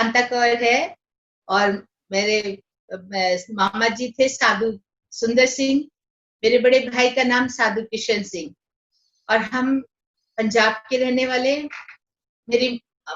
कांता कौर है और मेरे मामा जी थे साधु सुंदर सिंह, मेरे बड़े भाई का नाम साधु किशन सिंह, और हम पंजाब के रहने वाले। मेरी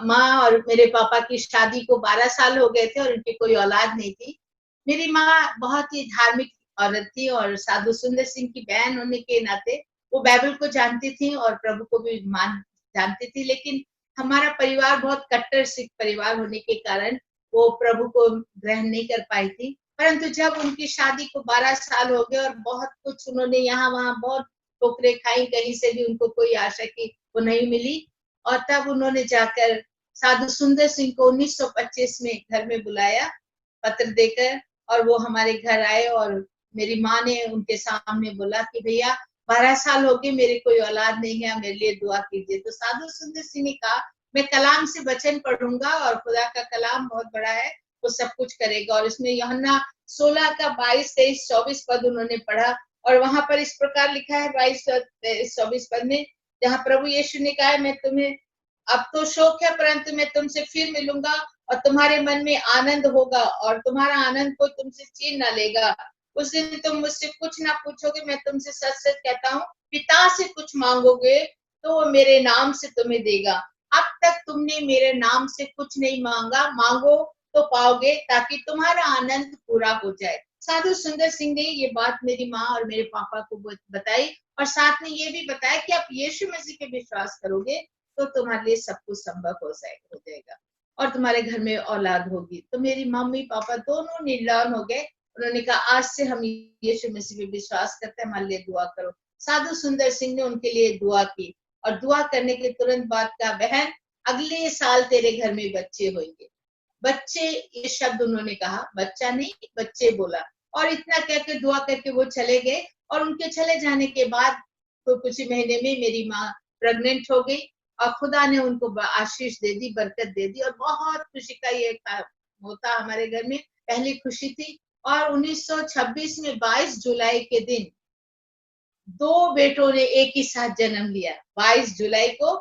माँ और मेरे पापा की शादी को 12 साल हो गए थे और उनकी कोई औलाद नहीं थी। मेरी माँ बहुत ही धार्मिक औरत थी और साधु सुंदर सिंह की बहन होने के नाते वो बाइबल को जानती थी और प्रभु को भी जानती थी, लेकिन हमारा परिवार बहुत कट्टर सिख परिवार होने के कारण वो प्रभु को ग्रहण नहीं कर पाई थी। परंतु जब उनकी शादी को 12 साल हो गए और बहुत कुछ उन्होंने यहाँ वहां बहुत ठोकरें खाई, कहीं से भी उनको कोई आशा की वो नहीं मिली, और तब उन्होंने जाकर साधु सुंदर सिंह को 1925 में घर में बुलाया पत्र देकर, और वो हमारे घर आए और मेरी माँ ने उनके सामने बोला कि भैया 12 साल हो गए, मेरे कोई औलाद नहीं है, मेरे लिए दुआ कीजिए। तो साधु सुंदर सिंह ने कहा मैं कलाम से वचन पढ़ूंगा और खुदा का कलाम बहुत बड़ा है, वो सब कुछ करेगा। और इसमें यूहन्ना 16 का 22, 23, 24 पद उन्होंने पढ़ा और वहां पर इस प्रकार लिखा है 22, 23, 24 पद में, जहाँ प्रभु यीशु ने कहा है मैं तुम्हें अब तो शोक है परंतु मैं तुमसे फिर मिलूंगा और तुम्हारे मन में आनंद होगा और तुम्हारा आनंद कोई तुमसे छीन ना लेगा। उस दिन तुम मुझसे कुछ ना पूछोगे, मैं तुमसे सच सच कहता हूँ पिता से कुछ मांगोगे तो वो मेरे नाम से तुम्हें देगा। अब तक तुमने मेरे नाम से कुछ नहीं मांगा, मांगो तो पाओगे ताकि तुम्हारा आनंद पूरा हो जाए। साधु सुंदर सिंह ने ये बात मेरी माँ और मेरे पापा को बताई और साथ में ये भी बताया कि आप यीशु मसीह पे विश्वास करोगे तो तुम्हारे लिए सब कुछ संभव हो जाएगा और तुम्हारे घर में औलाद होगी। तो मेरी मम्मी पापा दोनों निर्णय हो गए। उन्होंने कहा आज से हम यीशु मसीह पे विश्वास करते हैं, हमारे लिए दुआ करो। साधु सुंदर सिंह ने उनके लिए दुआ की और दुआ करने के तुरंत बाद का बहन अगले साल तेरे घर में बच्चे होंगे। बच्चे ये शब्द उन्होंने कहा, बच्चा नहीं बच्चे बोला, और इतना कह के दुआ करके वो चले गए। और उनके चले जाने के बाद तो कुछ ही महीने में मेरी माँ प्रेग्नेंट हो गई और खुदा ने उनको आशीष दे दी, बरकत दे दी और बहुत खुशी का ये होता हमारे घर में पहली खुशी थी। और 1926 में 22 जुलाई के दिन 2 बेटों ने एक ही साथ जन्म लिया। 22 जुलाई को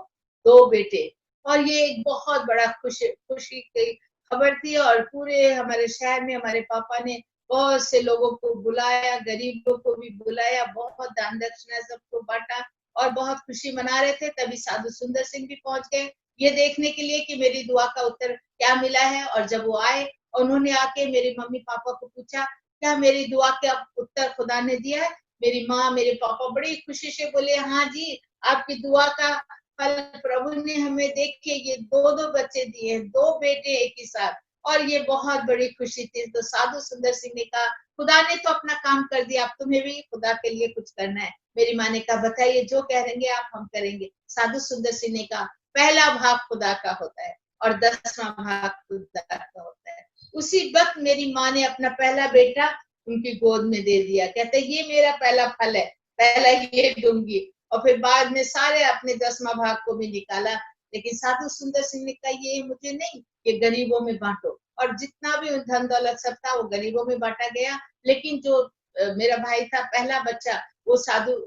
2 बेटे, और ये एक बहुत बड़ा खुशी की खबर थी। और पूरे हमारे शहर में हमारे पापा ने बहुत से लोगों को बुलाया, गरीबों को भी बुलाया, बहुत दान दक्षिणा सबको बांटा और बहुत खुशी मना रहे थे। तभी साधु सुंदर सिंह भी पहुंच गए ये देखने के लिए कि मेरी दुआ का उत्तर क्या मिला है। और जब वो आए, उन्होंने आके मेरे मम्मी पापा को पूछा क्या मेरी दुआ का उत्तर खुदा ने दिया है। मेरी माँ मेरे पापा बड़ी खुशी से बोले हाँ जी, आपकी दुआ का फल प्रभु ने हमें देख के ये 2 बच्चे दिए, 2 बेटे एक ही साथ, और ये बहुत बड़ी खुशी थी। तो साधु सुंदर सिंह ने कहा खुदा ने तो अपना काम कर दिया, अब तुम्हें भी खुदा के लिए कुछ करना है। मेरी माँ ने कहा बताइए, जो कहेंगे आप हम करेंगे। साधु सुंदर सिंह ने कहा पहला भाग खुदा का होता है और 10वां भाग खुदा का होता है। उसी वक्त मेरी माँ ने अपना पहला बेटा उनकी गोद में दे दिया, कहते ये मेरा पहला फल है, पहला ये दूंगी। और फिर बाद में सारे अपने 10वां भाग को भी निकाला। लेकिन साधु सुंदर सिंह ने कहा ये मुझे नहीं, ये गरीबों में बांटो। और जितना भी धन दौलत सब था वो गरीबों में बांटा गया। लेकिन जो मेरा भाई था पहला बच्चा, वो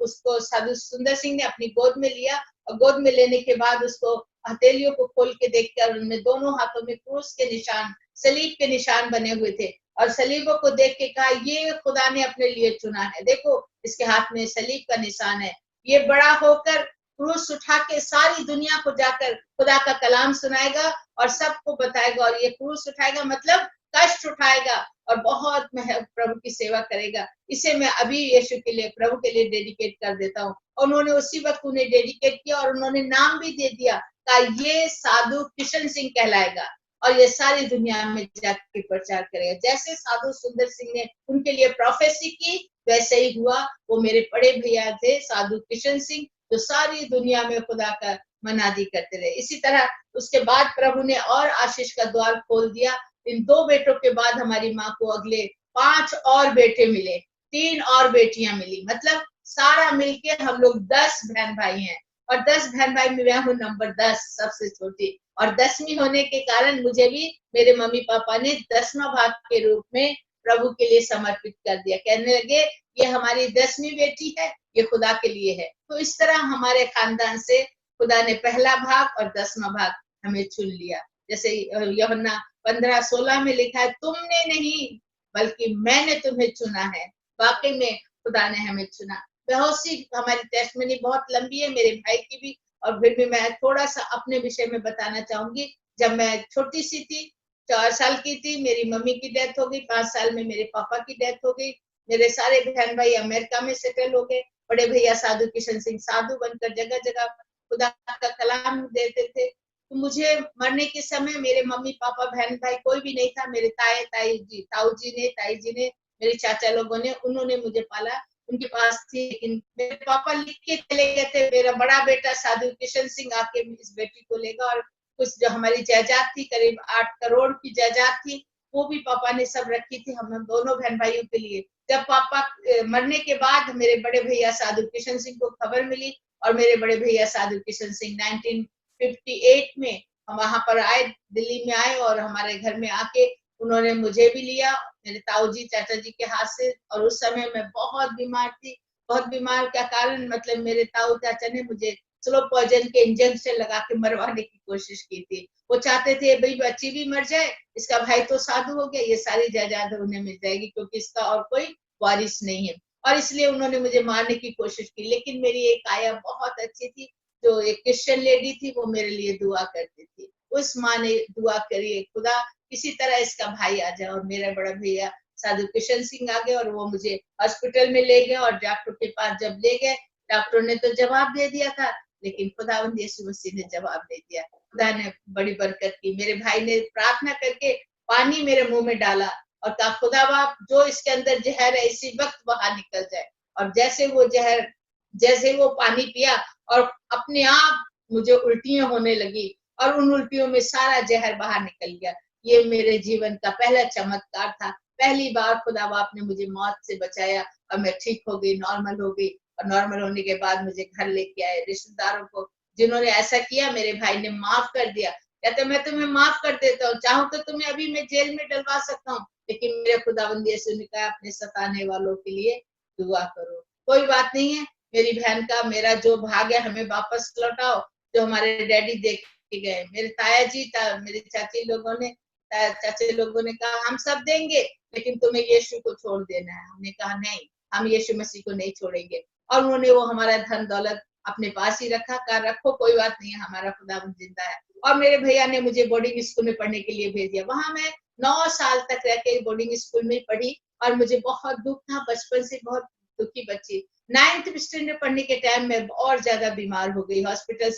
उसको साधु सुंदर सिंह ने अपनी गोद में लिया और गोद में लेने के बाद उसको हथेलियों को खोल के देखकर उनमें दोनों हाथों में क्रूस के निशान, सलीब के निशान बने हुए थे। और सलीबों को देख के कहा ये खुदा ने अपने लिए चुना है, देखो इसके हाथ में सलीब का निशान है। ये बड़ा होकर क्रूस उठा के सारी दुनिया को जाकर खुदा का कलाम सुनाएगा और सबको बताएगा। और ये क्रूस उठाएगा मतलब कष्ट उठाएगा और बहुत प्रभु की सेवा करेगा। इसे मैं अभी यीशु के लिए, प्रभु के लिए डेडिकेट कर देता हूँ। उन्होंने उसी वक्त उन्हें डेडिकेट किया और उन्होंने नाम भी दे दिया, कहा ये साधु किशन सिंह कहलाएगा और ये सारी दुनिया में जाके प्रचार करेगा। जैसे साधु सुंदर सिंह ने उनके लिए प्रोफेसी की वैसे ही हुआ। वो मेरे बड़े भैया थे साधु किशन सिंह, जो सारी दुनिया में खुदा का मनादी करते रहे। इसी तरह उसके बाद प्रभु ने और आशीष का द्वार खोल दिया। इन 2 बेटों के बाद हमारी माँ को अगले 5 और बेटे मिले, 3 और बेटियां मिली, मतलब सारा मिलके हम लोग 10 बहन भाई हैं। और 10 बहन भाई में मैं हूँ नंबर 10, सबसे छोटी। और 10वीं होने के कारण मुझे भी मेरे मम्मी पापा ने 10वां भाग के रूप में प्रभु के लिए समर्पित कर दिया। कहने लगे ये हमारी 10वीं बेटी है, ये खुदा के लिए है। तो इस तरह हमारे खानदान से खुदा ने पहला भाग और 10वां भाग हमें चुन लिया। जैसे यूहन्ना 15-16 में लिखा है, तुमने नहीं बल्कि मैंने तुम्हें चुना है। वाकई में खुदा ने हमें चुना। बहुत सी हमारी टेस्टमनी बहुत लंबी है, मेरे भाई की भी, और फिर भी मैं थोड़ा सा अपने विषय में बताना चाहूंगी। जब मैं छोटी सी थी, 4 साल की थी, मेरी मम्मी की डेथ हो गई। 5 साल में मेरे पापा की डेथ हो गई। मेरे सारे बहन भाई अमेरिका में सेटल हो गए। बड़े भैया साधु किशन सिंह साधु बनकर जगह जगह खुदा का कलाम देते थे। तो मुझे मरने के समय मेरे मम्मी पापा बहन भाई कोई भी नहीं था। मेरे ताऊ जी ने, मेरे चाचा लोगों ने, उन्होंने मुझे पाला। उनके पास थी, लेकिन मेरे पापा लिख के चले गए थे, मेरा बड़ा बेटा साधु किशन सिंह आके इस बेटी को लेगा। और कुछ जो हमारी जायदाद थी, करीब 8 करोड़ की जायदाद थी, वो भी पापा ने सब रखी थी हम दोनों बहन भाइयों के लिए। जब पापा मरने के बाद मेरे बड़े भैया साधु किशन सिंह को खबर मिली, और मेरे बड़े भैया साधु किशन सिंह 1958 में हम वहां पर आए, दिल्ली में आए, और हमारे घर में आके उन्होंने मुझे भी लिया मेरे ताऊ जी चाचा जी के हाथ से। और उस समय मैं बहुत बीमार थी। बहुत बीमार का कारण मतलब मेरे ताऊ चाचा ने मुझे स्लो पॉइजन के इंजेक्शन लगा के मरवाने की कोशिश की थी। वो चाहते थे भाई बच्ची भी मर जाए, इसका भाई तो साधु हो गया, ये सारी जायदाद उन्हें मिल जाएगी, क्योंकि इसका और कोई वारिस नहीं है। और इसलिए उन्होंने मुझे मारने की कोशिश की। लेकिन मेरी एक आया बहुत अच्छी थी, जो एक क्रिश्चियन लेडी थी, वो मेरे लिए दुआ करती थी। उस माँ ने दुआ करी, खुदा किसी तरह इसका भाई आ जाए। और मेरा बड़ा भैया साधु किशन सिंह आ गए, और वो मुझे हॉस्पिटल में ले गए, और डॉक्टर के पास जब ले गए, डॉक्टर ने तो जवाब दे दिया था, लेकिन खुदावंद यीशु मसीह ने जवाब दे दिया। खुदा ने बड़ी बरकत की। मेरे भाई ने प्रार्थना करके पानी मेरे मुंह में डाला और कहा, खुदा बाप, जो इसके अंदर जहर है इसी वक्त बाहर निकल जाए। और जैसे वो पानी पिया, और अपने आप मुझे उल्टियां होने लगी, और उन उल्टियों में सारा जहर बाहर निकल गया। ये मेरे जीवन का पहला चमत्कार था। पहली बार खुदा बाप ने मुझे मौत से बचाया, और मैं ठीक हो गई, नॉर्मल हो गई। और नॉर्मल होने के बाद मुझे घर लेके आए। रिश्तेदारों को जिन्होंने ऐसा किया, मेरे भाई ने माफ कर दिया। कहते, मैं तुम्हें माफ कर देता हूँ, चाहूं तो तुम्हें अभी मैं जेल में डलवा सकता हूँ, लेकिन मेरे खुदावंद यीशु ने कहा, अपने सताने वालों के लिए दुआ करो। कोई बात नहीं है, मेरी बहन का मेरा जो भाग है हमें वापस लौटाओ, जो हमारे डैडी देख के गए। मेरे ताया जी मेरे चाचे लोगों ने कहा, हम सब देंगे, लेकिन तुम्हें यीशु को छोड़ देना है। हमने कहा, नहीं, हम यीशु मसीह को नहीं छोड़ेंगे। और उन्होंने वो हमारा धन दौलत अपने पास ही रखा। कहा, रखो, कोई बात नहीं है, हमारा खुदावंद जिंदा है। और मेरे भैया ने मुझे बोर्डिंग स्कूल में पढ़ने के लिए भेज दिया। वहां मैं 9 साल तक रह के बोर्डिंग स्कूल में पढ़ी, और मुझे बहुत दुख था, बचपन से बहुत दुखी बच्ची। 9th स्टैंडर्ड पढ़ने के टाइम में और ज्यादा बीमार हो गई। हॉस्टल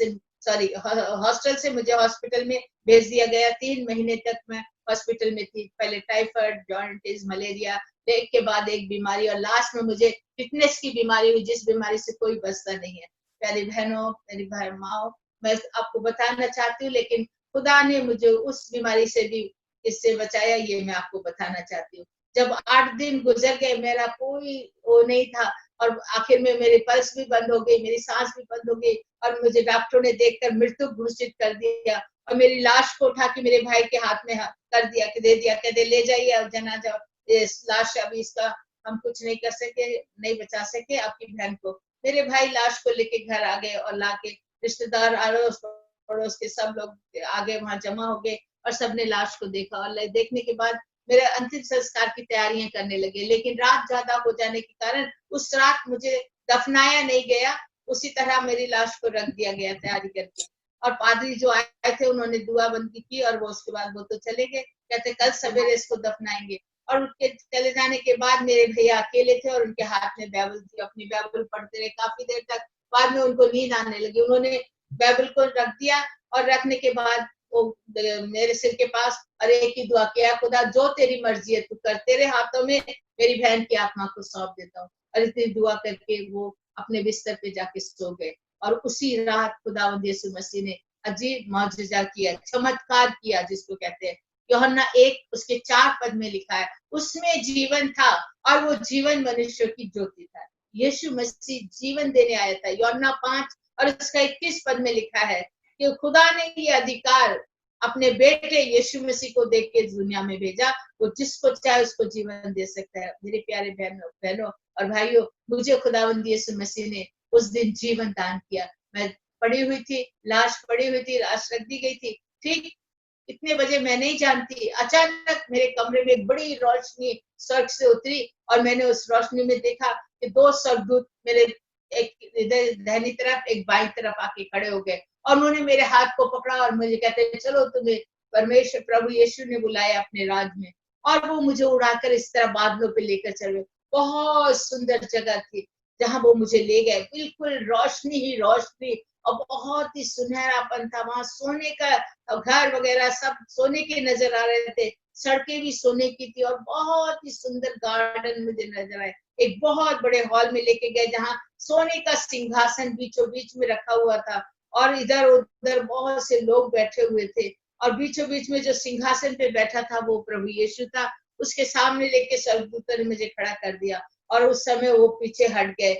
से मुझे हॉस्पिटल में भेज दिया गया। 3 महीने तक मैं हॉस्पिटल में थी। पहले टाइफाइड, जॉन्डिस, मलेरिया, एक के बाद एक बीमारी, और लास्ट में मुझे फिटनेस की बीमारी हुई, जिस बीमारी से कोई बचता नहीं है। प्यारी बहनों, मेरी भाई माओ, मैं आपको बताना चाहती हूँ, लेकिन खुदा ने मुझे उस बीमारी से भी इससे बचाया, ये मैं आपको बताना चाहती हूँ। जब 8 दिन गुजर गए, मेरा कोई वो नहीं था, और आखिर में मेरी पल्स भी बंद हो गई, मेरी सांस भी बंद हो गई, और मुझे डॉक्टरों ने देखकर मृत्यु घोषित कर दिया। और मेरी लाश को उठा के मेरे भाई के हाथ में कर दिया, कि दे दिया, कहते ले जाइए अब जनाजा, इस लाश अभी इसका हम कुछ नहीं कर सके, नहीं बचा सके आपकी बहन को। मेरे भाई लाश को लेके घर आ गए, और लाके रिश्तेदार, अड़ोस पड़ोस के सब लोग आगे वहां जमा हो गए, और सबने लाश को देखा। और देखने के बाद मेरे अंतिम संस्कार की तैयारियां करने लगे। लेकिन रात ज्यादा हो जाने के कारण उस रात मुझे दफनाया नहीं गया, उसी तरह मेरी लाश को रख दिया गया तैयारी करके। और पादरी जो आए थे, उन्होंने दुआ बंदी की, और वो उसके बाद वो तो चले गए। कहते, कल सवेरे इसको दफनाएंगे। और उनके चले जाने के बाद मेरे भैया अकेले थे, और उनके हाथ में बाइबल थी। अपनी बाइबल पढ़ते रहे काफी देर तक। बाद में उनको नींद आने लगी। उन्होंने बाइबल को रख दिया, और रखने के बाद वो मेरे सिर के पास, अरे एक ही दुआ किया, खुदा जो तेरी मर्जी है तू कर, तेरे हाथों में मेरी बहन की आत्मा को सौंप देता हूँ। और इतनी दुआ करके वो अपने बिस्तर पे जाके सो गए। और उसी रात खुदावंद यीशु मसीह ने अजीब मौजूजा किया, चमत्कार किया, जिसको कहते हैं। यूहन्ना 1 उसके 4 पद में लिखा है, उसमें जीवन था, और वो जीवन मनुष्य की ज्योति था। यीशु मसीह जीवन देने आया था। यूहन्ना 5 और उसका 21 पद में लिखा है कि खुदा ने ये अधिकार अपने बेटे यीशु मसीह को देख के दुनिया में भेजा, वो जिसको चाहे उसको जीवन दे सकता है। मेरे प्यारे बहनों और भाइयों, मुझे खुदावंद यीशु मसीह ने उस दिन जीवन दान किया। मैं पड़ी हुई थी, लाश पड़ी हुई थी, लाश रख दी गई थी। ठीक इतने बजे मैं नहीं जानती, अचानक मेरे कमरे में एक बड़ी रोशनी स्वर्ग से उतरी और मैंने उस रोशनी में देखा कि 2 स्वर्गदूत मेरे एक इधर दाहिनी तरफ एक बाईं तरफ आके खड़े हो गए और उन्होंने मेरे हाथ को पकड़ा और मुझे कहते हैं चलो तुम्हें परमेश्वर प्रभु यीशु ने बुलाया अपने राज में। और वो मुझे उड़ाकर इस तरह बादलों पे लेकर चले। बहुत सुंदर जगह थी जहां वो मुझे ले गए, बिल्कुल रोशनी ही रोशनी और बहुत ही सुनहरापन था। वहां सोने का घर वगैरह सब सोने के नजर आ रहे थे, सड़कें भी सोने की थी और बहुत ही सुंदर गार्डन मुझे नजर आए। एक बहुत बड़े हॉल में लेके गए जहां सोने का सिंहासन बीचों बीच में रखा हुआ था और इधर उधर बहुत से लोग बैठे हुए थे और बीचों बीच में जो सिंहासन पे बैठा था वो प्रभु यीशु था। उसके सामने लेके स्वर्गदूतों ने मुझे खड़ा कर दिया और उस समय वो पीछे हट गए।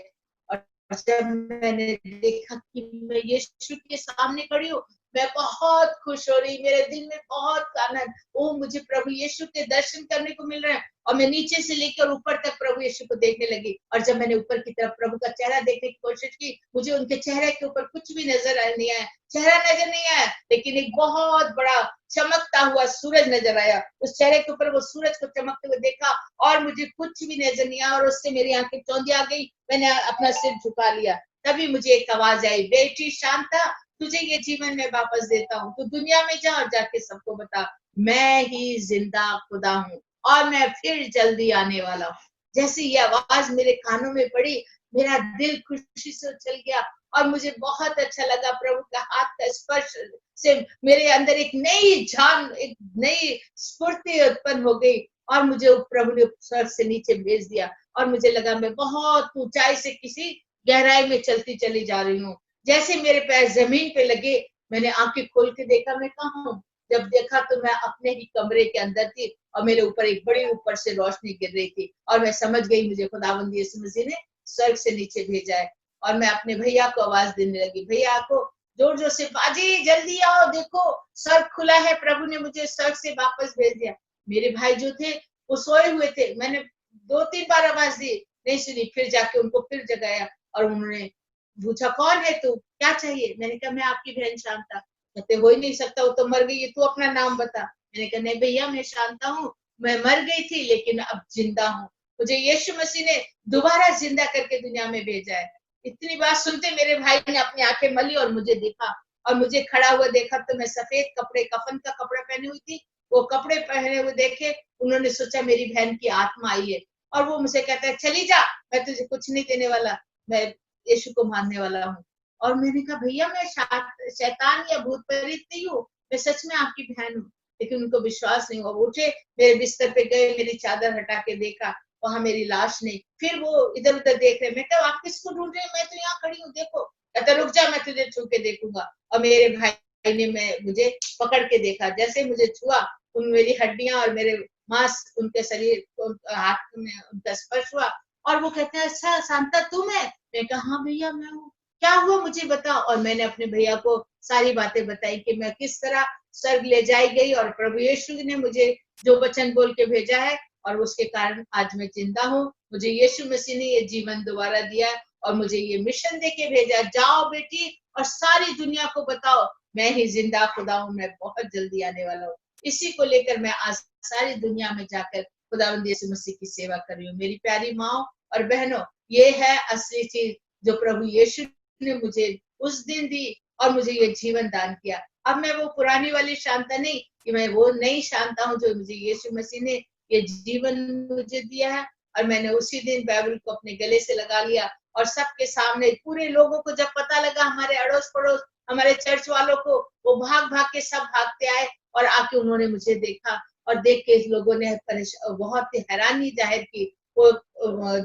और जब मैंने देखा कि मैं यीशु के सामने खड़ी हूँ, मैं बहुत खुश हो रही, मेरे दिल में बहुत आनंद, ओ मुझे प्रभु यीशु के दर्शन करने को मिल रहे हैं। और मैं नीचे से लेकर ऊपर तक प्रभु यीशु को देखने लगी और जब मैंने ऊपर की तरफ प्रभु का चेहरा देखने की कोशिश की, मुझे उनके चेहरे के ऊपर कुछ भी नजर नहीं आया, चेहरा नजर नहीं आया, लेकिन एक बहुत बड़ा चमकता हुआ सूरज नजर आया। उस चेहरे के ऊपर वो सूरज को चमकते हुए देखा और मुझे कुछ भी नजर नहीं आया और उससे मेरी आंखें चौंधी आ गई। मैंने अपना सिर झुका लिया। तभी मुझे एक आवाज आई, बेटी शांता, तुझे ये जीवन में वापस देता हूँ, तू दुनिया में जा और जाके सबको बता मैं ही जिंदा खुदा हूँ और मैं फिर जल्दी आने वाला हूँ। जैसे ये आवाज मेरे कानों में पड़ी, मेरा दिल खुशी से उछल गया और मुझे बहुत अच्छा लगा। प्रभु का हाथ का स्पर्श से मेरे अंदर एक नई जान, एक नई स्फूर्ति उत्पन्न हो गई और मुझे प्रभु ने स्वर्ग से नीचे भेज दिया और मुझे लगा मैं बहुत ऊंचाई से किसी गहराई में चलती चली जा रही हूँ। जैसे मेरे पैर जमीन पे लगे, मैंने आंखें खोल के देखा मैं कहाँ हूँ। जब देखा तो मैं अपने ही कमरे के अंदर थी और मेरे ऊपर एक बड़ी ऊपर से रोशनी गिर रही थी और मैं समझ गई मुझे खुदावंद यीशु मसीह ने स्वर्ग से नीचे भेजा है। और मैं अपने भैया को आवाज देने लगी, भैया को जोर जोर से, बाजी जल्दी आओ, देखो स्वर्ग खुला है, प्रभु ने मुझे स्वर्ग से वापस भेज दिया। मेरे भाई जो थे वो सोए हुए थे, मैंने 2-3 बार आवाज दी, नहीं सुनी। फिर जाके उनको फिर जगाया और उन्होंने पूछा, कौन है तू, क्या चाहिए? मैंने कहा मैं आपकी बहन शांता। कहते हो ही नहीं सकता, वो तो मर गई है, तू अपना नाम बता। मैंने कहा नहीं भैया मैं शांता हूँ, मैं मर गई थी लेकिन अब जिंदा हूँ, मुझे यीशु मसीह ने दोबारा जिंदा करके दुनिया में भेजा है। इतनी बात सुनते मेरे भाई ने अपनी आंखें मली और मुझे देखा और मुझे खड़ा हुआ देखा तो मैं सफेद कपड़े, कफन का कपड़ा पहनी हुई थी, वो कपड़े पहने हुए देखे, उन्होंने सोचा मेरी बहन की आत्मा आई है और वो मुझे कहता है चली जा, मैं तुझे कुछ नहीं देने वाला, मैं यीशु को मानने वाला हूँ। और मैंने कहा भैया मैं शैतान या भूत प्रेत नहीं हूँ, मैं सच में आपकी बहन हूँ। लेकिन उनको विश्वास नहीं हुआ। वो उठे, मेरे बिस्तर पे गए, मेरी चादर हटा के देखा, वहां मेरी लाश नहीं। फिर वो इधर उधर देख रहे, मैं कहा आप किसको ढूंढ रहे हो, मैं तो यहाँ खड़ी हूँ, देखो। कहता रुक जा, मैं तुझे छू के देखूंगा। और मेरे भाई ने मैं मुझे पकड़ के देखा, जैसे मुझे छुआ उन मेरी हड्डियां और मेरे मांस, उनके शरीर, हाथ में उनका स्पर्श हुआ और वो कहते हैं अच्छा शांता तुम है? मैं कहा हाँ भैया मैं हूँ, क्या हुआ मुझे बता। और मैंने अपने भैया को सारी बातें बताई कि मैं किस तरह स्वर्ग ले जाई गई और प्रभु यीशु ने मुझे जो वचन बोल के भेजा है और उसके कारण आज मैं जिंदा हूँ। मुझे यीशु मसीह ने ये जीवन दोबारा दिया और मुझे ये मिशन देके भेजा, जाओ बेटी और सारी दुनिया को बताओ मैं ही जिंदा खुदा हूँ, मैं बहुत जल्दी आने वाला हूँ। इसी को लेकर मैं आज सारी दुनिया में जाकर खुदावंद यीशु मसीह की सेवा कर रही हूँ। मेरी प्यारी माँ और बहनों, ये है असली चीज जो प्रभु यीशु ने मुझे उस दिन दी और मुझे ये जीवन दान किया। अब मैं वो पुरानी वाली शांता नहीं, कि मैं वो नई शांता हूँ जो मुझे यीशु मसीह ने ये जीवन मुझे दिया है। और मैंने उसी दिन बाइबल को अपने गले से लगा लिया और सबके सामने पूरे लोगों को जब पता लगा, हमारे अड़ोस पड़ोस, हमारे चर्च वालों को, वो भाग भाग के सब भागते आए और आके उन्होंने मुझे देखा और देख के लोगों ने बहुत ही हैरानी जाहिर की। वो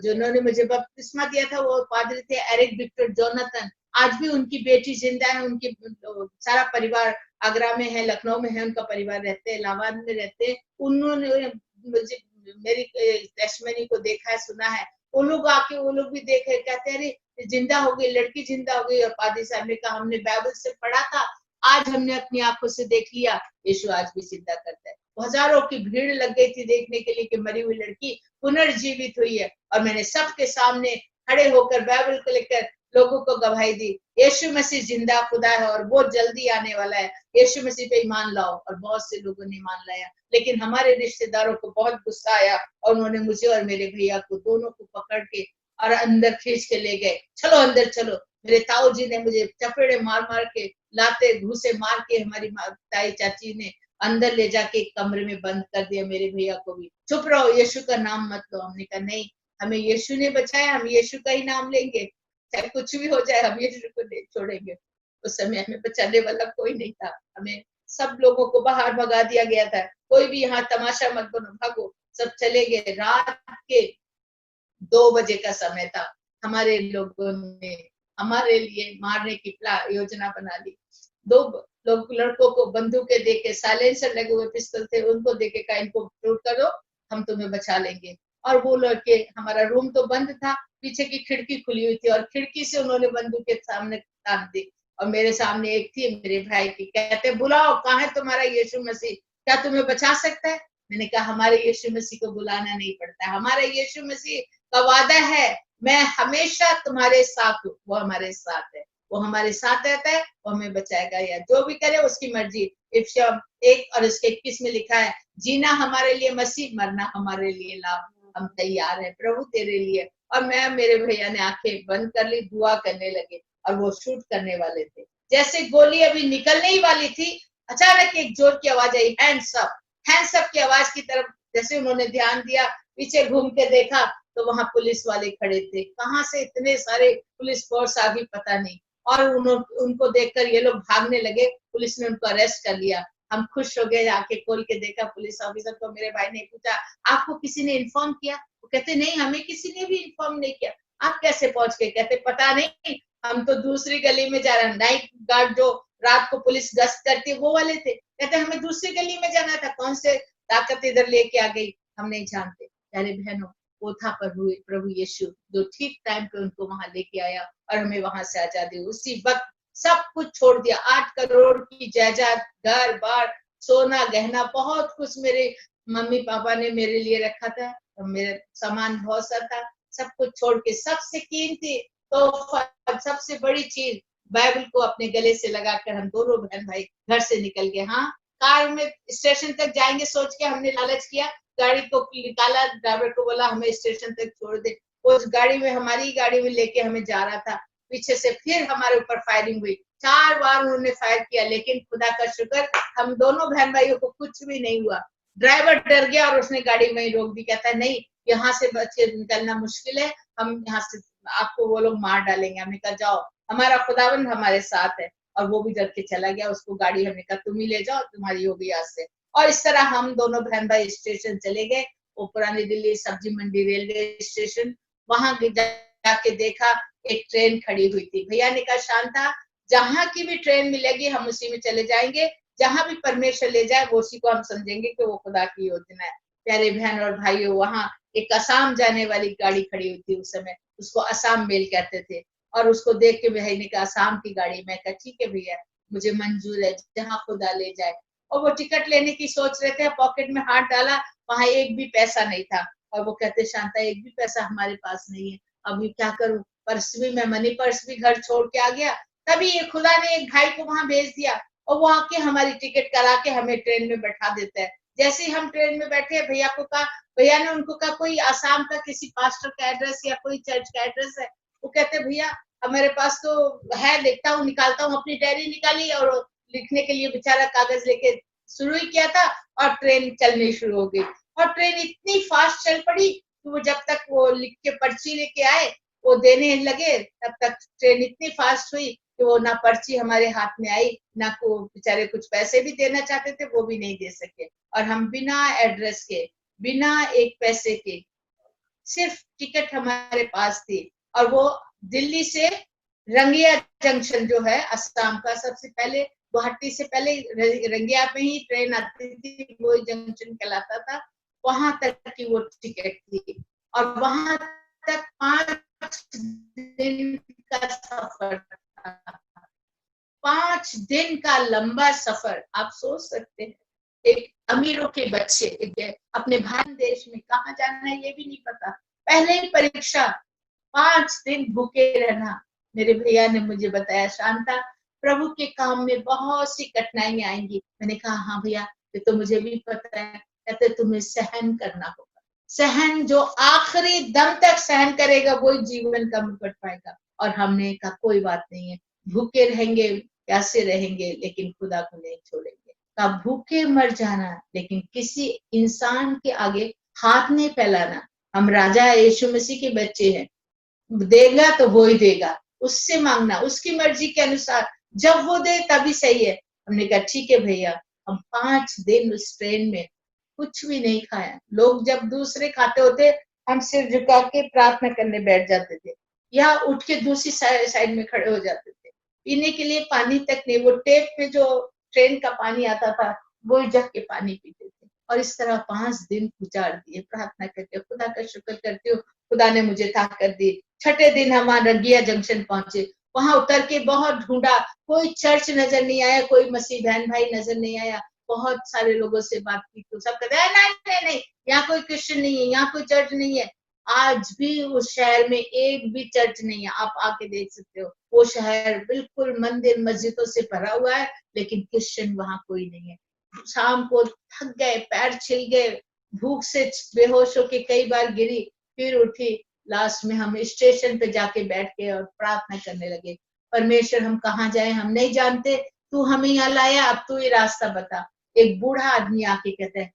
जिन्होंने मुझे बपतिस्मा दिया था वो पादरी थे एरिक विक्टर जोनाथन, आज भी उनकी बेटी जिंदा है, उनकी सारा परिवार आगरा में है, लखनऊ में है, उनका परिवार रहते हैं, इलाहाबाद में रहते हैं। उन्होंने मुझे मेरी टेस्टमनी को देखा है, सुना है। वो लोग आके वो लोग भी देखे, कहते हैं अरे जिंदा हो गई, लड़की जिंदा हो गई। और पादरी साहब ने कहा हमने बाइबल से पढ़ा था, आज हमने अपनी आंखों से देख लिया, यीशु आज भी जिंदा करता है। हजारों की भीड़ लग गई थी देखने के लिए कि मरी हुई लड़की पुनर्जीवित हुई है। और मैंने सबके सामने खड़े होकर बाइबल को लेकर लोगों को गवाही दी, यीशु मसीह जिंदा खुदा है और वो जल्दी आने वाला है, यीशु मसीह पे ईमान लाओ। और बहुत से लोगों ने ईमान लाया, लेकिन हमारे रिश्तेदारों को बहुत गुस्सा आया और उन्होंने मुझे और मेरे भैया को दोनों को पकड़ के और अंदर खींच के ले गए, चलो अंदर चलो। मेरे ताऊ जी ने मुझे चपेड़े मार मार के, लाते घूसे मार के हमारी ताई चाची ने अंदर ले जाके एक कमरे में बंद कर दिया, मेरे भैया को भी। चुप रहो, यीशु का नाम मत लो। हमने कहा नहीं, हमें यीशु ने बचाया, हम यीशु का ही नाम लेंगे, चाहे कुछ भी हो जाए, हम यीशु को नहीं छोड़ेंगे। उस समय हमें बचाने वाला कोई नहीं था, हमें सब लोगों को बाहर भगा दिया गया था, कोई भी यहाँ तमाशा मत बनो, भागो। सब चले गए। रात के 2 बजे का समय था। हमारे लोगों ने हमारे लिए मारने की योजना बना ली। 2 लोग लड़कों को बंदूकें देके, साइलेंसर लगे हुए पिस्तौल थे, उनको देके कहा इनको शूट करो, हम तुम्हें बचा लेंगे। और वो लड़के, हमारा रूम तो बंद था, पीछे की खिड़की खुली हुई थी और खिड़की से उन्होंने बंदूकें सामने तान दी। और मेरे सामने एक थी मेरे भाई की, कहते बुलाओ, कहाँ है तुम्हारा यीशु मसीह, क्या तुम्हें बचा सकता है? मैंने कहा हमारे यीशु मसीह को बुलाना नहीं पड़ता, हमारा यीशु मसीह का वादा है, मैं हमेशा तुम्हारे साथ हूँ। वो हमारे साथ है, वो हमारे साथ रहता है, वो हमें बचाएगा, या जो भी करे उसकी मर्जी। इफ्सिया 1 और उसके 21 में लिखा है, जीना हमारे लिए मसीह, मरना हमारे लिए लाभ, हम तैयार हैं प्रभु तेरे लिए। और मैं, मेरे भैया ने आंखें बंद कर ली, दुआ करने लगे और वो शूट करने वाले थे। जैसे गोली अभी निकलने ही वाली थी, अचानक एक जोर की आवाज आई, हैंड्स अप। हैंड्स अप की आवाज की तरफ जैसे उन्होंने ध्यान दिया, पीछे घूम के देखा तो वहां पुलिस वाले खड़े थे। कहां से इतने सारे पुलिस फोर्स आ गई पता नहीं, और उनको देखकर ये लोग भागने लगे। पुलिस ने उनको अरेस्ट कर लिया। हम खुश हो गए, आंखें खोल के देखा पुलिस ऑफिसर को। मेरे भाई ने पूछा, आपको किसी ने इन्फॉर्म किया? वो कहते नहीं, हमें किसी ने भी इन्फॉर्म नहीं किया। आप कैसे पहुंच गए? कहते पता नहीं, हम तो दूसरी गली में जा रहे हैं। नाइट गार्ड जो रात को पुलिस गश्त करती है वो वाले थे। कहते हमें दूसरी गली में जाना था, कौन से ताकत इधर लेके आ गई हम नहीं जानते। प्यारे बहनों, वो था प्रभु यीशु, जो ठीक टाइम पे उनको वहां लेके आया और हमें वहां से आजादी। उसी वक्त सब कुछ छोड़ दिया, 8 करोड़ की जायदाद, घर बार, सोना गहना, बहुत कुछ मेरे मम्मी पापा ने मेरे लिए रखा था, और मेरा सामान बहुत सा था, सब कुछ छोड़ के, सबसे कीमती तो सबसे बड़ी चीज बाइबल को अपने गले से लगाकर हम दोनों बहन भाई घर से निकल गए। हाँ, कार में स्टेशन तक जाएंगे सोच के हमने लालच किया, गाड़ी को निकाला, ड्राइवर को बोला हमें स्टेशन तक छोड़ दे। उस गाड़ी में, हमारी गाड़ी में लेके हमें जा रहा था, पीछे से फिर हमारे ऊपर फायरिंग हुई। 4 बार उन्होंने फायर किया, लेकिन खुदा का शुक्र, हम दोनों बहन भाइयों को कुछ भी नहीं हुआ। ड्राइवर डर गया और उसने गाड़ी में ही रोक दी, कहता है नहीं, यहाँ से बच के निकलना मुश्किल है, हम यहाँ से, आपको वो लोग मार डालेंगे। हमने कहा जाओ, हमारा खुदावंद हमारे साथ है। और वो भी डर के चला गया, उसको गाड़ी हमने कहा तुम ही ले जाओ, तुम्हारी होगी आज से। और इस तरह हम दोनों बहन भाई स्टेशन चले गए, वो पुरानी दिल्ली सब्जी मंडी रेलवे स्टेशन। वहां जाके देखा एक ट्रेन खड़ी हुई थी। भैया ने कहा शांता, जहां की भी ट्रेन मिलेगी हम उसी में चले जाएंगे, जहां भी परमेश्वर ले जाए वो उसी को हम समझेंगे कि वो खुदा की योजना है। प्यारे बहन और भाइयों, वहां एक असम जाने वाली गाड़ी खड़ी हुई थी उस समय, उसको असम मेल कहते थे। और उसको देख के भाई ने कहा असम की गाड़ी। मैं कहा ठीक है भैया, मुझे मंजूर है, जहां खुदा ले जाए। और वो टिकट लेने की सोच रहे थे, पॉकेट में हाथ डाला, वहां एक भी पैसा नहीं था। और वो कहते शांता, एक भी पैसा हमारे पास नहीं है, अभी क्या करूं? पर्स भी, मैं मनी पर्स भी घर छोड़ के आ गया। तभी ये खुदा ने एक भाई को वहां भेज दिया, और वो आके हमारी टिकट करा के हमें ट्रेन में बैठा देता है। जैसे ही हम ट्रेन में बैठे, भैया को कहा, भैया ने उनको कहा कोई आसाम का किसी पास्टर का एड्रेस या कोई चर्च का एड्रेस है? वो कहते भैया हमारे पास तो है, देखता हूँ, निकालता हूँ। अपनी डायरी निकाली और लिखने के लिए बेचारा कागज लेके शुरू ही किया था, और ट्रेन चलनी शुरू हो गई। और ट्रेन इतनी फास्ट चल पड़ी कि वो जब तक वो लिख के पर्ची लेके आए, वो देने लगे, तब तक ट्रेन इतनी फास्ट हुई कि वो ना पर्ची हमारे हाथ में आई, ना को बेचारे कुछ पैसे भी देना चाहते थे, वो भी नहीं दे सके। और हम बिना एड्रेस के, बिना एक पैसे के, सिर्फ टिकट हमारे पास थी। और वो दिल्ली से रंगिया जंक्शन जो है असम का, सबसे पहले गुवाहाटी से पहले रंगिया में ही ट्रेन आती थी, वो जंक्शन कहलाता था, वहां तक की वो टिकट थी। और वहां तक 5 दिन का सफर था। 5 दिन का लंबा सफर। आप सोच सकते हैं, एक अमीरों के बच्चे अपने भारत देश में कहाँ जाना है ये भी नहीं पता, पहले ही परीक्षा, 5 दिन भूखे रहना। मेरे भैया ने मुझे बताया, शांता प्रभु के काम में बहुत सी कठिनाइयां आएंगी। मैंने कहा हाँ भैया, ये तो मुझे भी पता है। कहते तुम्हें सहन करना होगा। सहन, जो आखिरी दम तक सहन करेगा वही जीवन का मुकुट पाएगा। और हमने कहा कोई बात नहीं है, भूखे रहेंगे, प्यासे रहेंगे, लेकिन खुदा को नहीं छोड़ेंगे। कहा भूखे मर जाना, लेकिन किसी इंसान के आगे हाथ नहीं फैलाना। हम राजा यीशु मसीह के बच्चे हैं, देगा तो वो ही देगा, उससे मांगना, उसकी मर्जी के अनुसार, जब वो दे तभी सही है। हमने कहा ठीक है भैया। हम 5 दिन उस ट्रेन में कुछ भी नहीं खाया। लोग जब दूसरे खाते होते, हम सिर झुका के प्रार्थना करने बैठ जाते थे, या उठ के दूसरी साइड में खड़े हो जाते थे। पीने के लिए पानी तक नहीं, वो टेप में जो ट्रेन का पानी आता था वो जग के पानी पीते थे। और इस तरह 5 दिन गुजार दिए प्रार्थना करके। खुदा का शुक्र करती हूँ, खुदा ने मुझे ताकत दी। छठे दिन हम रंगिया जंक्शन पहुंचे। वहां उतर के बहुत ढूंढा, कोई चर्च नजर नहीं आया, कोई मसीह बहन भाई नजर नहीं आया। बहुत सारे लोगों से बात की तो सब कहते हैं नहीं नहीं नहीं, यहाँ कोई क्रिश्चियन नहीं है, यहाँ कोई चर्च नहीं है। आज भी उस शहर में एक भी चर्च नहीं है, आप आके देख सकते हो। वो शहर बिल्कुल मंदिर मस्जिदों से भरा हुआ है, लेकिन क्रिश्चियन वहां कोई नहीं है। शाम को थक गए, पैर छिल गए, भूख से बेहोश होके कई बार गिरी, फिर उठी। लास्ट में हम स्टेशन पे जाके बैठ के और प्रार्थना करने लगे, परमेश्वर हम कहाँ जाए, हम नहीं जानते, तू हमें यहाँ लाया, अब तू ये रास्ता बता। एक बूढ़ा आदमी आके कहते हैं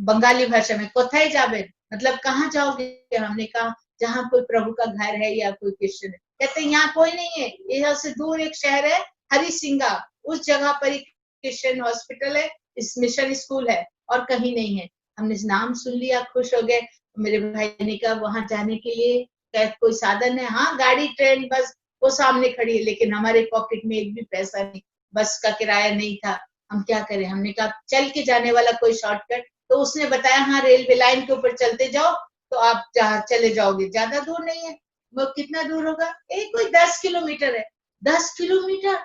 बंगाली भाषा में, कोथाई जाबे, मतलब कहाँ जाओगे। हमने कहा जहाँ कोई प्रभु का घर है या कोई क्रिश्चियन है। कहते यहाँ कोई नहीं है, यहाँ से दूर एक शहर है हरिसिंगा, उस जगह पर एक क्रिश्चियन हॉस्पिटल है, इस मिशन स्कूल है, और कहीं नहीं है। हमने नाम सुन लिया, खुश हो गए। मेरे भाई ने कहा वहां जाने के लिए कोई साधन है? हाँ, गाड़ी, ट्रेन, बस वो सामने खड़ी है, लेकिन हमारे पॉकेट में एक भी पैसा नहीं, बस का किराया नहीं था। हम क्या करें? हमने कहा चल के जाने वाला कोई शॉर्टकट, तो उसने बताया हाँ रेलवे लाइन के ऊपर चलते जाओ तो आप जहाँ चले जाओगे, ज्यादा दूर नहीं है। वो कितना दूर होगा? कोई 10 किलोमीटर है। 10 किलोमीटर?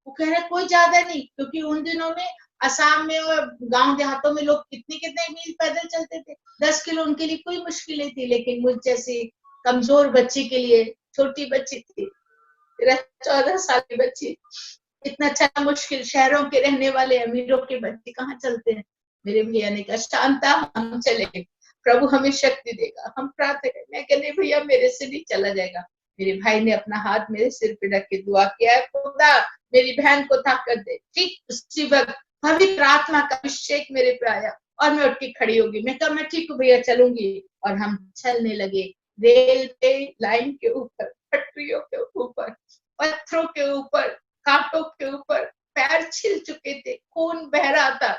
वो कह रहा है कोई ज्यादा नहीं, क्योंकि उन दिनों में असम में और गांव देहातों में लोग कितने कितने मील पैदल चलते थे। 10 किलो उनके लिए कोई मुश्किल नहीं थी, लेकिन मुझ जैसी कमजोर बच्ची के लिए, छोटी बच्ची थी, 14 साल की बच्ची, इतना अच्छा मुश्किल, शहरों के रहने वाले अमीरों के बच्चे कहाँ चलते हैं। मेरे भैया ने कहा शांता हम चलेंगे, प्रभु हमें शक्ति देगा, हम प्रार्थना करें। मैं कहने भैया मेरे से नहीं चला जाएगा। मेरे भाई ने अपना हाथ मेरे सिर पे रख के दुआ किया, खुदा मेरी बहन को ताकत दे। ठीक उसी वक्त पवित्र आत्मा का अभिषेक मेरे पे आया और मैं उठ के खड़ी होगी। मैं कहा मैं ठीक हूँ भैया, चलूंगी। और हम चलने लगे, रेल पे लाइन के ऊपर, पटरियों के ऊपर, पत्थरों के ऊपर, कांटों के ऊपर, पैर छिल चुके थे, खून बह रहा था।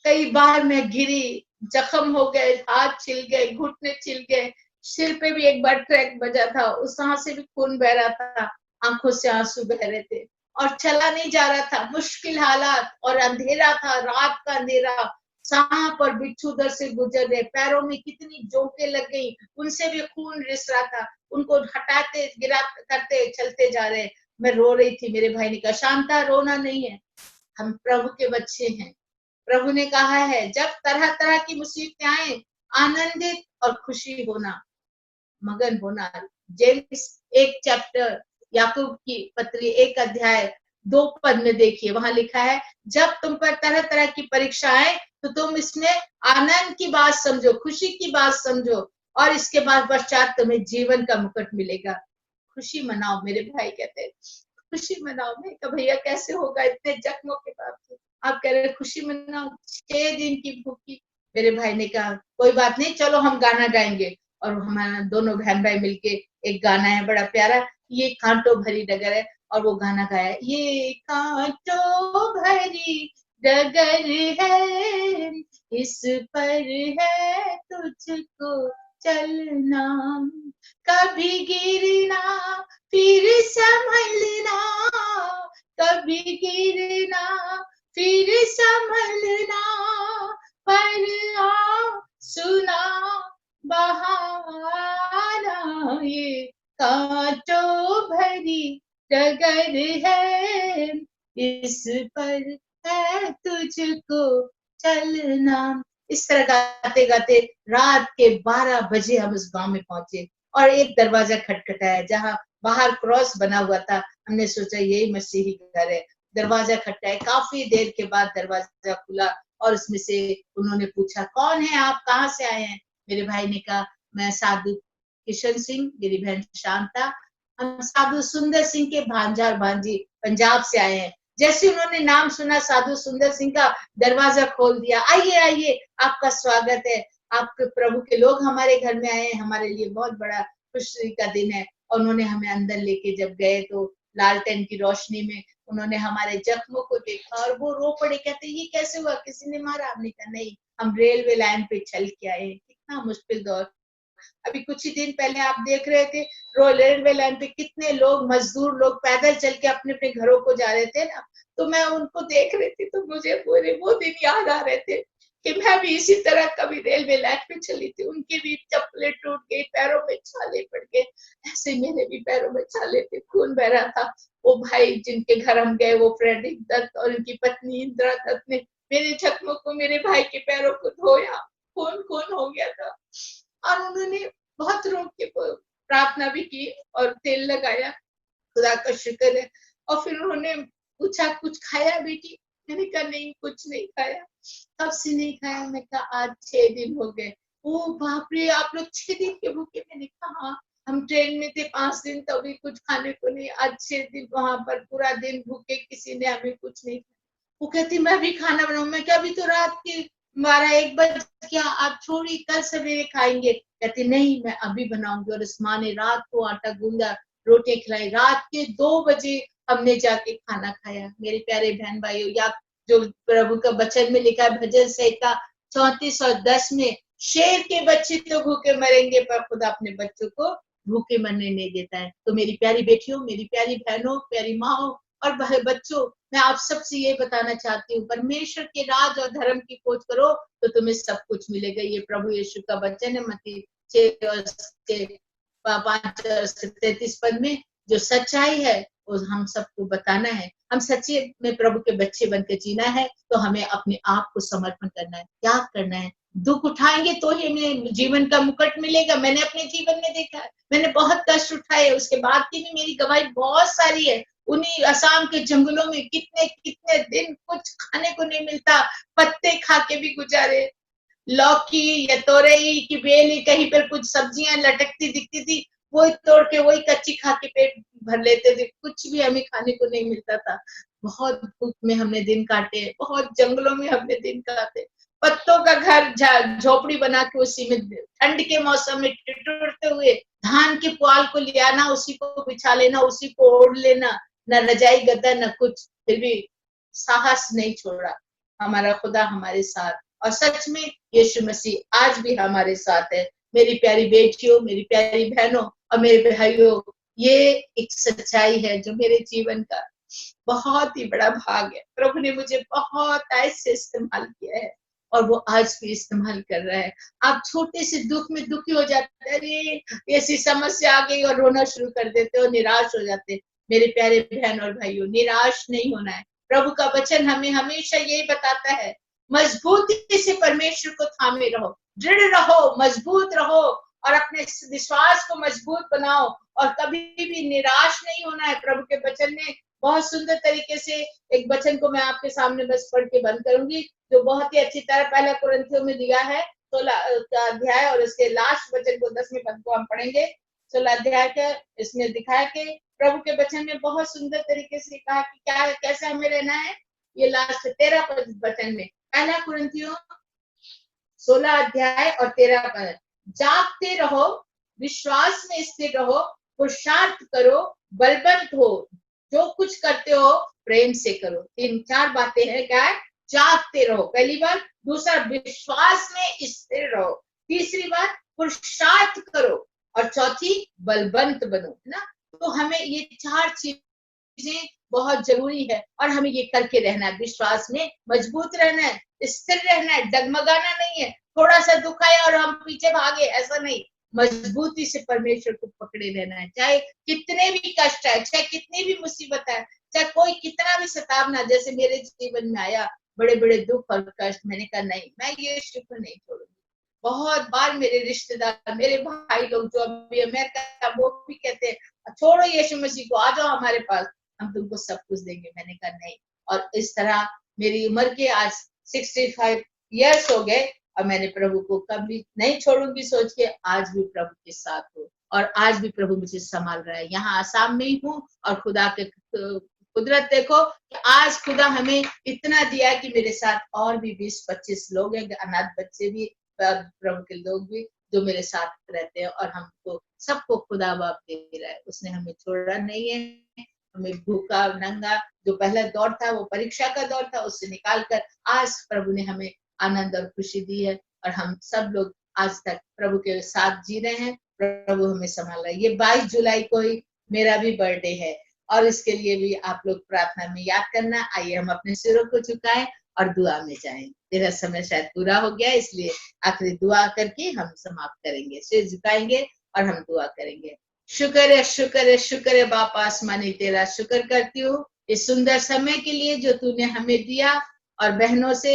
कई बार मैं गिरी, जख्म हो गए, हाथ छिल गए, घुटने छिल गए, सिर पे भी एक बार ट्रैक बजा था, उस वहां से भी खून बह रहा था, आंखों से आंसू बह रहे थे और चला नहीं जा रहा था। मुश्किल हालात और अंधेरा था, रात का अंधेरा, सांप और बिच्छू उधर से गुजर रहे, पैरों में कितनी जोंके लग गई, उनसे भी खून रिस रहा था, उनको हटाते गिरा करते चलते जा रहे। मैं रो रही थी। मेरे भाई ने कहा शांता रोना नहीं है, हम प्रभु के बच्चे हैं। प्रभु ने कहा है जब तरह तरह की मुसीबतें आए, आनंदित और खुशी होना, मगन होना। जेम्स 1 चैप्टर, याकूब की पत्री 1 अध्याय 2 पद में देखिए, वहां लिखा है जब तुम पर तरह तरह की परीक्षा आए तो तुम इसमें आनंद की बात समझो, खुशी की बात समझो, और इसके बाद पश्चात तुम्हें जीवन का मुकुट मिलेगा। खुशी मनाओ, मेरे भाई कहते हैं खुशी मनाओ। मैं कहा भैया कैसे होगा इतने जख्मों के बाद? आप कह रहे खुशी मनाओ, 6 दिन की भूखी। मेरे भाई ने कहा कोई बात नहीं, चलो हम गाना गाएंगे। और हमारा दोनों बहन भाई मिलके एक गाना है बड़ा प्यारा, ये कांटों भरी डगर है, और वो गाना गाया, ये कांटों भरी डगर है, इस पर है तुझको चलना, कभी गिरना फिर संभलना, कभी गिरना फिर संभलना, पर आ सुना बहाना, ये कांटों भरी डगर है, इस पर है तुझको चलना। इस तरह गाते गाते रात के 12 बजे हम उस गांव में पहुंचे और एक दरवाजा खटखटाया, जहां बाहर क्रॉस बना हुआ था। हमने सोचा यही मसीही घर है। दरवाजा खटखटाया, काफी देर के बाद दरवाजा खुला और उसमें से उन्होंने पूछा, कौन है आप, कहाँ से आए हैं? मेरे भाई ने कहा, मैं साधु किशन सिंह, मेरी बहन शांता, हम साधु सुंदर सिंह के भांजा और भांजी पंजाब से आए हैं। जैसे उन्होंने नाम सुना साधु सुंदर सिंह का, दरवाजा खोल दिया, आइए आइए, आपका स्वागत है, आपके प्रभु के लोग हमारे घर में आए हैं, हमारे लिए बहुत बड़ा खुशी का दिन है। और उन्होंने हमें अंदर लेके जब गए तो लालटेन की रोशनी में उन्होंने हमारे जख्मों को देखा और वो रो पड़े, कहते ये कैसे हुआ, किसी ने मारा? हमने कहा नहीं, हम रेलवे लाइन पे चल के आए। कितना मुश्किल दौर। अभी कुछ ही दिन पहले आप देख रहे थे रेलवे लाइन पे कितने लोग, मजदूर लोग पैदल चल के अपने अपने घरों को जा रहे थे ना, तो मैं उनको देख रही थी तो मुझे पूरे वो दिन याद आ रहे थे कि मैं भी इसी तरह कभी रेलवे लाइन पे चली थी। उनकी भी चप्पलें टूट गई, पैरों में छाले पड़ गए, ऐसे मेरे भी पैरों में छाले थे, खून बह रहा था। वो भाई जिनके घर हम गए, वो फ्रेडरिक दत्त और उनकी पत्नी इंदिरा दत्त ने मेरे जख्मों को, मेरे भाई के पैरों को धोया, खून खून हो गया था। और उन्होंने बहुत रोक के प्रार्थना भी की और तेल लगाया, खुदा का शुक्र है। और फिर उन्होंने पूछा, कुछ खाया बेटी? मैंने कहा नहीं, कुछ नहीं खाया। कब से नहीं खाया? मैं कहा आज 6 दिन हो गए। ओ बाप रे, आप लोग 6 दिन के भूखे? मैंने कहा हाँ, हम ट्रेन में थे 5 दिन, तभी कुछ खाने को नहीं, आज 6 दिन वहां पर पूरा दिन भूखे, किसी ने हमें कुछ नहीं। वो कहती मैं भी खाना बनाऊं। मैं क्या, अभी तो रात के 12-1 बज गया, आप छोड़ी, कल सवेरे खाएंगे। कहती नहीं, मैं अभी बनाऊंगी। और उस माँ ने रात को आटा गूंदा, रोटियां खिलाई, रात के 2 बजे हमने जाके खाना खाया। मेरे प्यारे बहन भाइयों, या जो प्रभु का वचन में लिखा है भजन संहिता 34 और 10 में, शेर के बच्चे तो भूखे मरेंगे पर खुदा अपने बच्चों को भूखे मरने नहीं देता है। तो मेरी प्यारी बेटियों, मेरी प्यारी बहनों, प्यारी माओ और बच्चों, मैं आप सबसे ये बताना चाहती हूँ, परमेश्वर के राज और धर्म की खोज करो तो तुम्हें सब कुछ मिलेगा। ये प्रभु यीशु का वचन है मत्ती 6 और 5 और 33 पद में। जो सच्चाई है वो हम सबको बताना है। हम सच्चे में प्रभु के बच्चे बनकर जीना है तो हमें अपने आप को समर्पण करना है, त्याग करना है। दुख उठाएंगे तो ही हमें जीवन का मुकुट मिलेगा। मैंने अपने जीवन में देखा है, मैंने बहुत कष्ट उठाए, उसके बाद की भी मेरी गवाही बहुत सारी है। उन्हीं असम के जंगलों में कितने कितने दिन कुछ खाने को नहीं मिलता, पत्ते खा के भी गुजारे, लौकी या तोरई की बेली, कहीं पर कुछ सब्जियां लटकती दिखती थी, वही तोड़ के वही कच्ची खा के पेट भर लेते थे, कुछ भी हमें खाने को नहीं मिलता था। बहुत भूख में हमने दिन काटे, बहुत जंगलों में हमने दिन काटे, पत्तों का घर झोपड़ी बना के उसी में ठंड के मौसम में ठिठुरते हुए धान के पुआल को ले आना, उसी को बिछा लेना, उसी को ओढ़ लेना, न रजाई गद्दा न कुछ, फिर भी साहस नहीं छोड़ा। हमारा खुदा हमारे साथ, और सच में यीशु मसीह आज भी हमारे साथ है। मेरी प्यारी बेटियों, मेरी प्यारी बहनों और मेरे भाइयों, ये एक सच्चाई है जो मेरे जीवन का बहुत ही बड़ा भाग है। प्रभु ने मुझे बहुत ऐसे इस्तेमाल किया है और वो आज भी इस्तेमाल कर रहा है। आप छोटे से दुख में दुखी हो जाते हैं, अरे ऐसी समस्या आ गई, और रोना शुरू कर देते हो, निराश हो जाते हैं। मेरे प्यारे बहन और भाइयों, निराश नहीं होना है। प्रभु का वचन हमें हमेशा यही बताता है, मजबूती से परमेश्वर को थामे रहो, दृढ़ रहो, मजबूत रहो और अपने विश्वास को मजबूत बनाओ और कभी भी निराश नहीं होना है। प्रभु के वचन में बहुत सुंदर तरीके से एक वचन को मैं आपके सामने बस पढ़ के बंद करूंगी, जो बहुत ही अच्छी तरह पहला कुरिन्थियों में दिया है 16 अध्याय, और उसके लास्ट वचन को 10वें पद को हम पढ़ेंगे। 16 अध्याय के इसमें दिखाया कि प्रभु के वचन में बहुत सुंदर तरीके से कहा कि क्या कैसे हमें रहना है। ये लास्ट 13 वचन में, पहला कुरिन्थियों 16 अध्याय और 13 पद, जागते रहो, विश्वास में स्थिर रहो, पुरुषार्थ करो, बलवंत हो, जो कुछ करते हो प्रेम से करो। 3-4 बातें हैं, क्या है? जागते रहो, पहली बात। दूसरा, विश्वास में स्थिर रहो। तीसरी बात, पुरुषार्थ करो। और चौथी, बलवंत बनो, है ना। तो हमें ये 4 चीजें बहुत जरूरी है और हमें ये करके रहना है। विश्वास में मजबूत रहना है, स्थिर रहना है, डगमगाना नहीं है। थोड़ा सा दुख आया और हम पीछे भागे, ऐसा नहीं। मजबूती से परमेश्वर को पकड़े रहना है, चाहे कितने भी कष्ट है, चाहे कितनी भी मुसीबत है, चाहे कोई कितना भी सतावना, जैसे मेरे जीवन में आया बड़े बड़े दुख और कष्ट, मैंने कहा नहीं, मैं ये शुक्र नहीं छोड़ूंगी। बहुत बार मेरे रिश्तेदार, मेरे भाई लोग जो अभी अमेरिका, वो भी कहते हैं छोड़ो यीशु मसीह को, आ जाओ हमारे पास, हम तुमको सब कुछ देंगे। मैंने कहा नहीं। और इस तरह मेरी उम्र के आज 65 इयर्स हो गए और मैंने प्रभु को कभी नहीं छोड़ूंगी सोच के आज भी प्रभु के साथ हूँ और आज भी प्रभु मुझे संभाल रहा है। यहाँ आसाम में ही हूँ और खुदा के कुदरत देखो कि आज खुदा हमें इतना दिया कि मेरे साथ और भी 20-25 लोग हैं, अनाथ बच्चे भी, प्रभु के लोग भी जो मेरे साथ रहते हैं और हमको सबको खुदा बाप दे रहा है। उसने हमें छोड़ा नहीं है। हमें भूखा नंगा जो पहला दौर था वो परीक्षा का दौर था, उससे निकाल कर आज प्रभु ने हमें आनंद और खुशी दी है और हम सब लोग आज तक प्रभु के साथ जी रहे हैं। प्रभु हमें संभाल रहा है। ये 22 जुलाई को ही मेरा भी बर्थडे है और इसके लिए भी आप लोग प्रार्थना में याद करना। आइए हम अपने सिरों को झुकाएं और दुआ में जाएं। मेरा समय शायद पूरा हो गया, इसलिए आखिरी दुआ करके हम समाप्त करेंगे। सिर झुकाएंगे और हम दुआ करेंगे। शुक्र है, शुक्र है, शुक्र है बाप आसमानी, तेरा शुक्र करती हूँ इस सुंदर समय के लिए जो तूने हमें दिया और बहनों से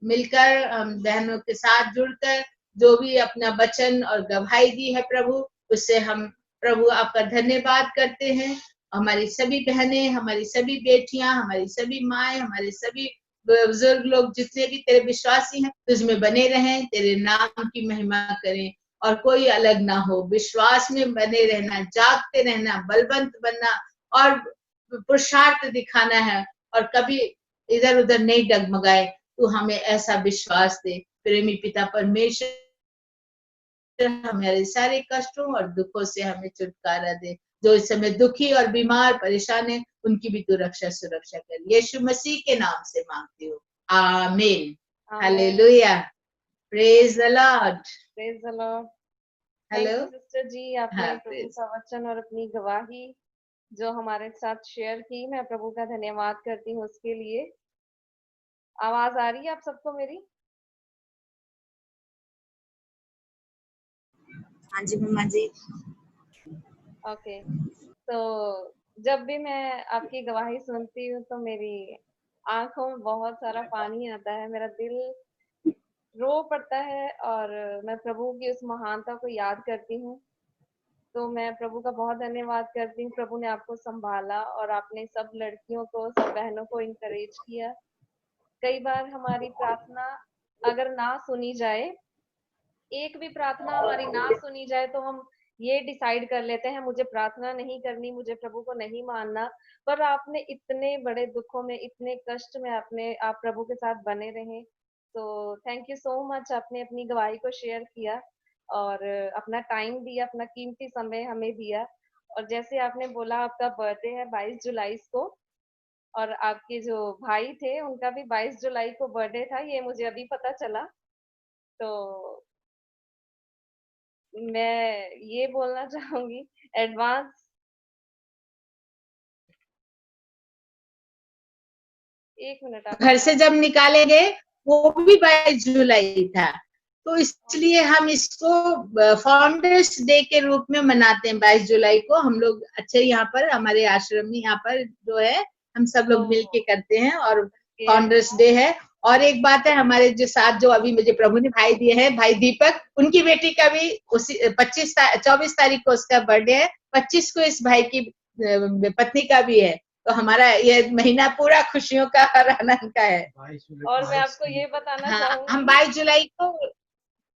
मिलकर, हम बहनों के साथ जुड़कर जो भी अपना वचन और गवाही दी है प्रभु, उससे हम प्रभु आपका धन्यवाद करते हैं। हमारी सभी बहनें, हमारी सभी बेटियां, हमारी सभी माएं, हमारे सभी बुजुर्ग लोग जितने भी तेरे विश्वासी हैं तुझमें बने रहें, तेरे नाम की महिमा करें और कोई अलग ना हो। विश्वास में बने रहना, जागते रहना, बलवंत बनना और पुरुषार्थ दिखाना है और कभी इधर उधर नहीं डगमगाए। तू हमें ऐसा विश्वास दे प्रेमी पिता परमेश्वर, हमारे सारे कष्टों और दुखों से हमें छुटकारा दे। जो इस समय दुखी और बीमार परेशान है उनकी भी तू रक्षा सुरक्षा कर। यीशु मसीह के नाम से मांगती हूँ, amen. Hallelujah, praise the Lord, praise the Lord. Hello sister ji, आपने प्रभु का वचन और अपनी गवाही जो हमारे साथ शेयर की, मैं प्रभु का धन्यवाद करती हूँ उसके लिए। आवाज आ रही है आप सबको मेरी? हाँ जी मम्मा जी। ओके, तो जब भी मैं आपकी गवाही सुनती हूँ तो मेरी आंखों में बहुत सारा पानी आता है, मेरा दिल रो पड़ता है और मैं प्रभु की उस महानता को याद करती हूँ। तो मैं प्रभु का बहुत धन्यवाद करती हूँ। प्रभु ने आपको संभाला और आपने सब लड़कियों को, सब बहनों को इनकरेज किया। कई बार हमारी प्रार्थना अगर ना सुनी जाए, एक भी प्रार्थना हमारी ना सुनी जाए तो हम ये डिसाइड कर लेते हैं मुझे प्रार्थना नहीं करनी, मुझे प्रभु को नहीं मानना। पर आपने इतने बड़े दुखों में, इतने कष्ट में आप प्रभु के साथ बने रहे। तो थैंक यू सो मच, आपने अपनी गवाही को शेयर किया और अपना टाइम दिया, अपना कीमती समय हमें दिया। और जैसे आपने बोला आपका बर्थडे है 22 जुलाई को और आपके जो भाई थे उनका भी 22 जुलाई को बर्थडे था, ये मुझे अभी पता चला। तो मैं ये बोलना चाहूंगी एडवांस, एक मिनट आप घर से जब निकालेंगे वो भी 22 जुलाई था, तो इसलिए हम इसको फाउंडर्स डे के रूप में मनाते हैं। 22 जुलाई को हम लोग अच्छे यहाँ पर हमारे आश्रम में यहाँ पर जो है हम सब लोग मिलके करते हैं और फाउंडर्स डे है। और एक बात है, हमारे जो साथ जो अभी मुझे प्रभु ने भाई दिए हैं, भाई दीपक, उनकी बेटी का भी उसी 24 तारीख को उसका बर्थडे है, 25 को इस भाई की पत्नी का भी है। तो हमारा ये महीना पूरा खुशियों का और आनंद का है। और मैं आपको ये बताना चाहूंगी, हम 22 जुलाई को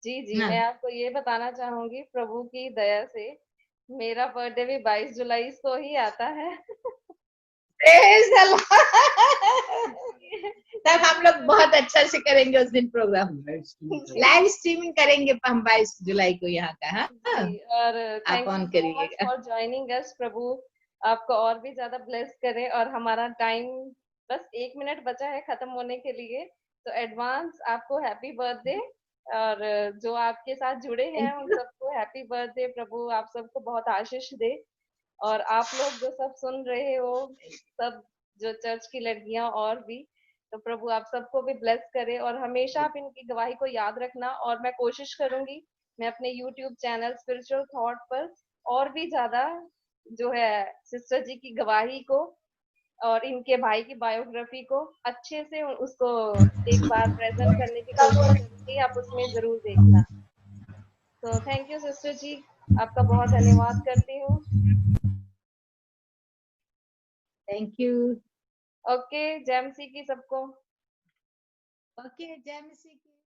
जी मैं आपको ये बताना चाहूंगी प्रभु की दया से मेरा बर्थडे भी 22 जुलाई को ही आता है। तब हम लोग बहुत अच्छा से करेंगे उस दिन प्रोग्राम, लाइव स्ट्रीमिंग करेंगे हम 22 जुलाई को यहाँ का। हाँ, और आप ऑन करिएगा। For joining us. प्रभु आपको और भी ज्यादा ब्लेस करे और हमारा टाइम बस 1 मिनट बचा है खत्म होने के लिए। तो एडवांस आपको हैप्पी बर्थडे और जो आपके साथ जुड़े हैं उन सबको हैप्पी बर्थडे। प्रभु आप सबको बहुत आशीष दे और आप लोग जो सब सुन रहे हो, सब जो चर्च की लड़कियां और भी, तो प्रभु आप सबको भी ब्लेस करे और हमेशा आप इनकी गवाही को याद रखना। और मैं कोशिश करूंगी मैं अपने YouTube चैनल स्पिरिचुअल थॉट पर और भी ज्यादा जो है सिस्टर जी की गवाही को और इनके भाई की बायोग्राफी को अच्छे से उसको एक बार प्रेजेंट करने की कोशिश करूंगी, आप उसमें जरूर देखना। तो थैंक यू सिस्टर जी, आपका बहुत धन्यवाद करती हूँ। Thank you. ओके, जय मसीह की सबको। ओके, जय मसीह की।